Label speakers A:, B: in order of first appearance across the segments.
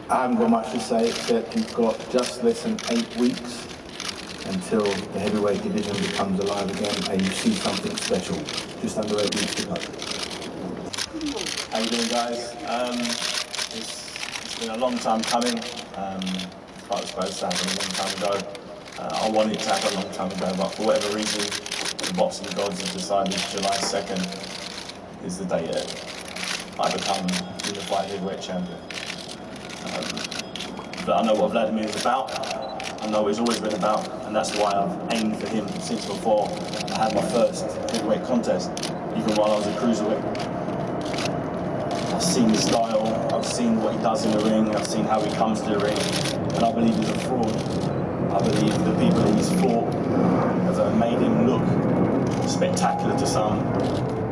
A: I haven't got much to say except you've got just less than 8 weeks until the heavyweight division becomes alive again and you see something special. Just under 8 weeks to go.
B: How you doing, guys? It's been a long time coming. It was supposed to happen a long time ago. I wanted it to happen a long time ago, but for whatever reason, the boxing gods have decided July 2nd is the day that I become unified heavyweight champion. But I know what Wladimir is about. I know what he's always been about, and that's why I've aimed for him since before I had my first heavyweight contest, even while I was a cruiserweight. I've seen his style, I've seen what he does in the ring, I've seen how he comes to the ring, and I believe he's a fraud. I believe the people that he's fought have made him look spectacular to some,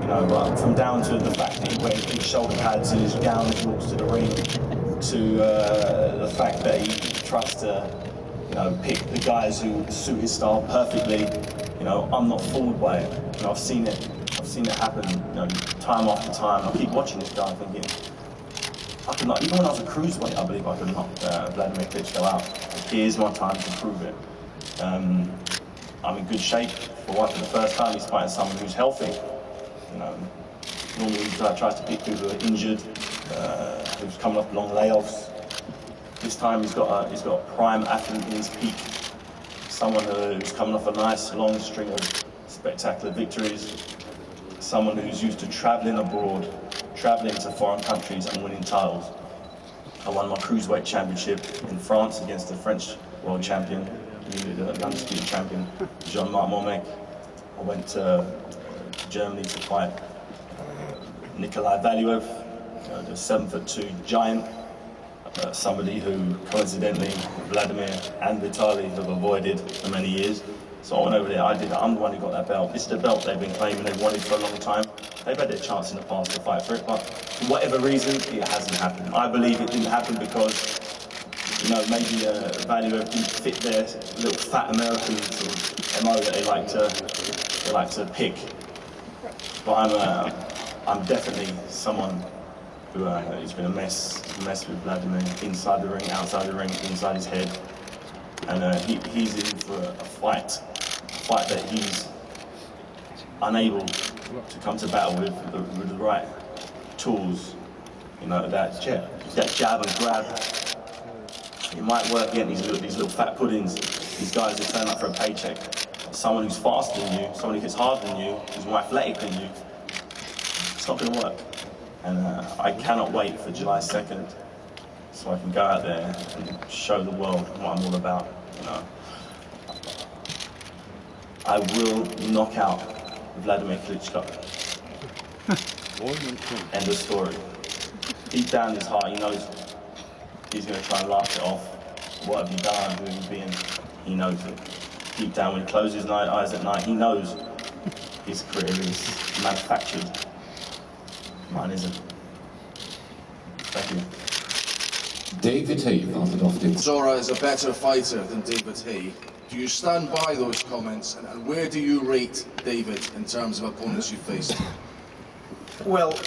B: you know, but from down to the fact that he wears big shoulder pads in his gown as he walks to the ring, to the fact that he tries to, you know, pick the guys who suit his style perfectly. You know, I'm not fooled by it. You know, I've seen it happen, you know, time after time. I keep watching this guy thinking, I could not, even when I was a cruiserweight, I believe I could knock Wladimir Klitschko out. Here's my time to prove it. I'm in good shape. For the first time, he's fighting someone who's healthy. You know, normally he tries to pick people who are injured, who's coming off long layoffs. This time he's got a prime athlete in his peak. Someone who's coming off a nice long string of spectacular victories. Someone who's used to traveling abroad, traveling to foreign countries and winning titles. I won my cruiserweight championship in France against the French world champion, the undisputed champion, Jean-Marc Mormec. I went to Germany to fight Nikolai Valuev, the 7'2" giant, somebody who coincidentally Wladimir and Vitaly have avoided for many years. So I went over there, I'm the one who got that belt. This is the belt they've been claiming they've wanted for a long time. They've had their chance in the past to fight for it, but for whatever reason, it hasn't happened. I believe it didn't happen because, you know, maybe Valuev didn't fit their little fat American sort of MO that they like to pick. But I'm definitely someone who has been a mess with Wladimir, inside the ring, outside the ring, inside his head. And he's in for a fight that he's unable to come to battle with the right tools. You know, that jab and grab. It might work against these little fat puddings. These guys who turn up for a paycheck. Someone who's faster than you, someone who hits harder than you, who's more athletic than you. It's not going to work. And I cannot wait for July 2nd so I can go out there and show the world what I'm all about. You know, I will knock out Wladimir Klitschko. End of story. Deep down in his heart, he knows he's going to try and laugh it off. What have you done? Who have you been? He knows it. Deep down, when he closes his eyes at night, he knows his career is manufactured. Mine isn't. Thank you.
C: David Haye wartet auf den...
D: Zora is a better fighter than David Haye. Do you stand by those comments, and where do you rate David in terms of opponents you faced?
E: Well,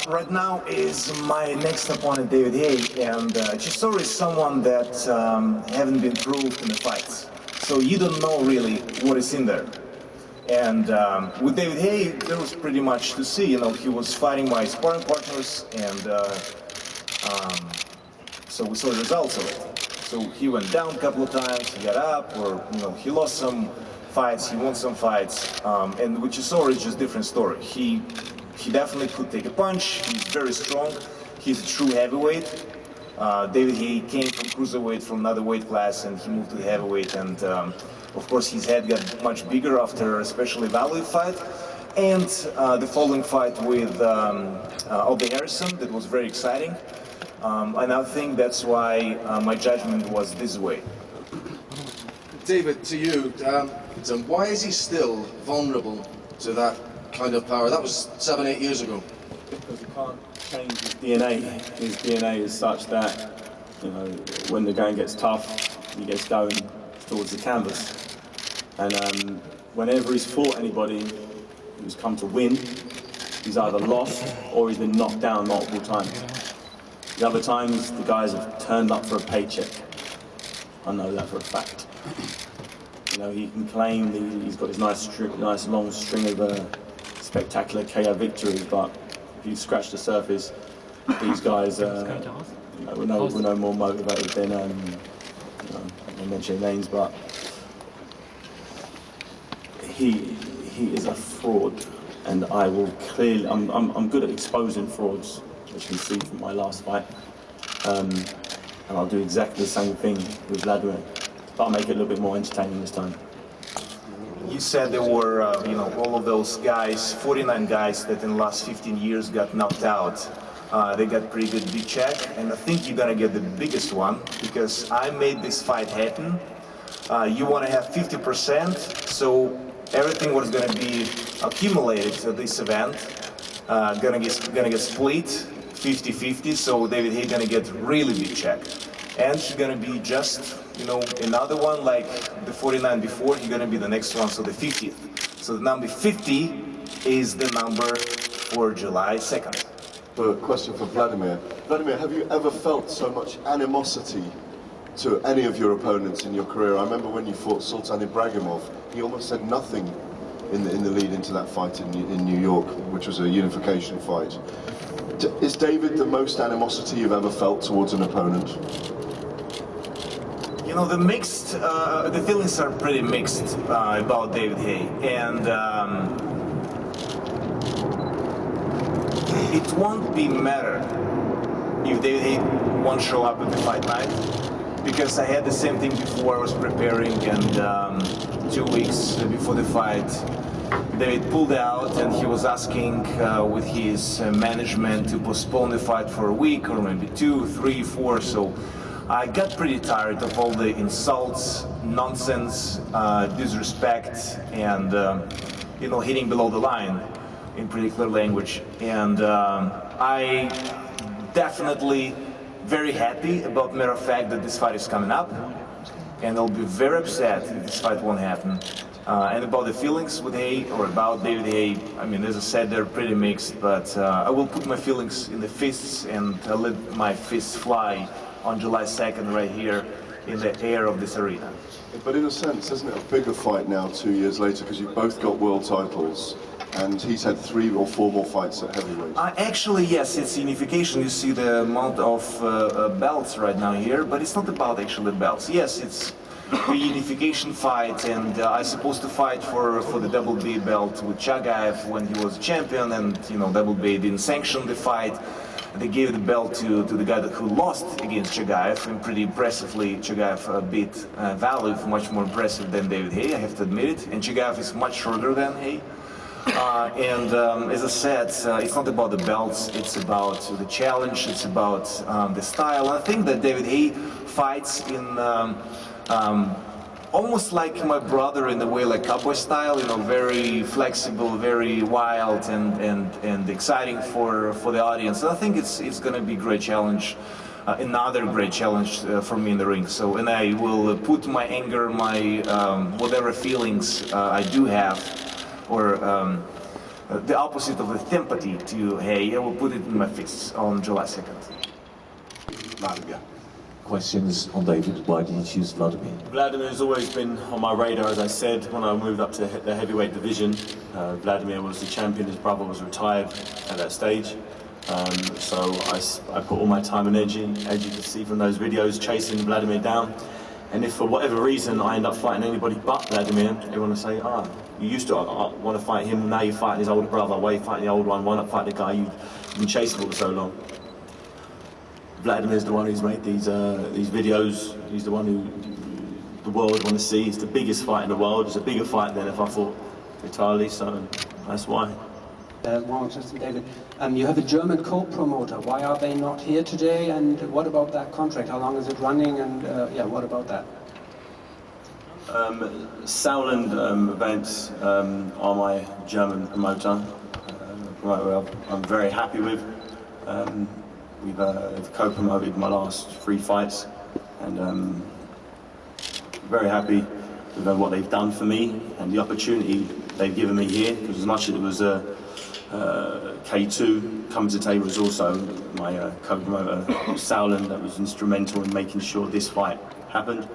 E: right now is my next opponent David Haye, and Chisora is someone that haven't been proved in the fights. So you don't know really what is in there. And with David Haye, there was pretty much to see. You know, he was fighting my sparring partners, and so we saw the results of it. So he went down a couple of times, he got up, or you know, he lost some fights, he won some fights. And with Chisora, it's just a different story. He definitely could take a punch. He's very strong. He's a true heavyweight. David Haye came from cruiserweight, from another weight class, and he moved to the heavyweight. And of course, his head got much bigger after, especially Valuev fight, and the following fight with Obey Harrison. That was very exciting. And I think that's why my judgment was this way.
D: David, to you, why is he still vulnerable to that kind of power? That was 7-8 years ago.
B: Because he can't change his DNA. His DNA is such that, you know, when the going gets tough, he gets going towards the canvas. And whenever he's fought anybody who's come to win, he's either lost or he's been knocked down multiple times. The other times, the guys have turned up for a paycheck. I know that for a fact. You know, he can claim he's got his nice long string of spectacular KO victories, but if you scratch the surface, these guys we're no more motivated than, I won't mention names, but he is a fraud, and I will clearly, I'm good at exposing frauds, as you can see from my last fight, and I'll do exactly the same thing with Wladimir, but I'll make it a little bit more entertaining this time.
E: You said there were, all of those guys, 49 guys that in the last 15 years got knocked out. They got pretty good big check, and I think you're gonna get the biggest one, because I made this fight happen. You wanna have 50%, so everything was gonna be accumulated to this event, gonna get split 50-50, so David Haye gonna get really big check. And he's gonna be just, another one like the 49 before, he's gonna be the next one, so the 50th. So the number 50 is the number for July 2nd.
F: A question for Wladimir. Wladimir, have you ever felt so much animosity to any of your opponents in your career? I remember when you fought Sultan Ibragimov, he almost said nothing in the lead into that fight in New York, which was a unification fight. Is David the most animosity you've ever felt towards an opponent?
E: The feelings are pretty mixed about David Haye, and it won't be matter if David Haye won't show up at the fight night, because I had the same thing before I was preparing, and 2 weeks before the fight, David pulled out and he was asking with his management to postpone the fight for a week or maybe 2, 3, 4, so I got pretty tired of all the insults, nonsense, disrespect, and hitting below the line in pretty clear language. And I definitely very happy about the matter of fact that this fight is coming up, and I'll be very upset if this fight won't happen. And about the feelings with Haye, or about David Haye, as I said, they're pretty mixed, but I will put my feelings in the fists and let my fists fly on July 2nd right here in the air of this arena.
F: But in a sense, isn't it a bigger fight now 2 years later, because you've both got world titles, and he's had 3 or 4 more fights at heavyweight?
E: Actually, yes, it's unification. You see the amount of belts right now here, but it's not about actually belts. Yes, it's a unification fight, and I'm supposed to fight for the double B belt with Chagayev when he was a champion, and double B didn't sanction the fight. They gave the belt to the guy who lost against Chagayev, and pretty impressively Chagayev beat Valiev, much more impressive than David Haye, I have to admit it, and Chagayev is much shorter than Haye. As I said, it's not about the belts, it's about the challenge, it's about the style. I think that David Haye fights in almost like my brother in a way, like cowboy style, very flexible, very wild, and exciting for the audience. And I think it's going to be a great challenge, another great challenge for me in the ring. So, and I will put my anger, my whatever feelings I do have, or the opposite of the sympathy to Haye, I will put it in my fists on July 2nd.
C: Wladimir. Questions on David. Why did you choose Wladimir?
B: Wladimir has always been on my radar, as I said, when I moved up to the heavyweight division. Wladimir was the champion, his brother was retired at that stage. So I put all my time and energy, as you can see from those videos, chasing Wladimir down. And if for whatever reason I end up fighting anybody but Wladimir, everyone will say, you used to want to fight him, now you're fighting his older brother. Why are you fighting the old one? Why not fight the guy you've been chasing for so long? Vladimir's the one who's made these videos. He's the one who the world want to see. It's the biggest fight in the world. It's a bigger fight than if I fought Vitaly, so that's why.
G: One question, David. You have a German co-promoter. Why are they not here today? And what about that contract? How long is it running? And what about that?
B: Sauerland events are my German promoter. I'm very happy with. We've co-promoted my last 3 fights, and very happy with what they've done for me and the opportunity they've given me here. Because as much as it was K2 coming to the table was also my co-promoter, Saulen, that was instrumental in making sure this fight happened.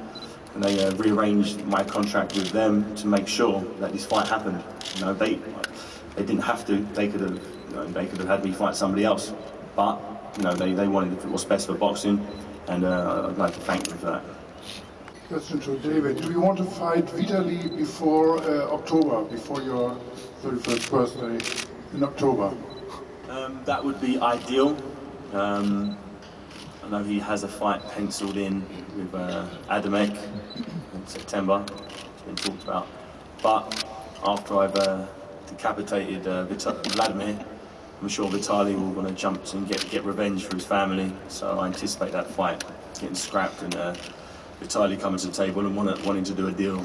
B: And they rearranged my contract with them to make sure that this fight happened. You know, they didn't have to. They could have, they could have had me fight somebody else. But you know, they wanted what's best for boxing, and I'd like to thank them for that.
H: Question to David. Do you want to fight Vitaly before October, before your 31st birthday in October?
B: That would be ideal. I know he has a fight penciled in with Adamek in September. It's been talked about. But after I've decapitated Wladimir, I'm sure Vitaly will want to jump and get revenge for his family. So I anticipate that fight getting scrapped and Vitaly coming to the table and wanting to do a deal.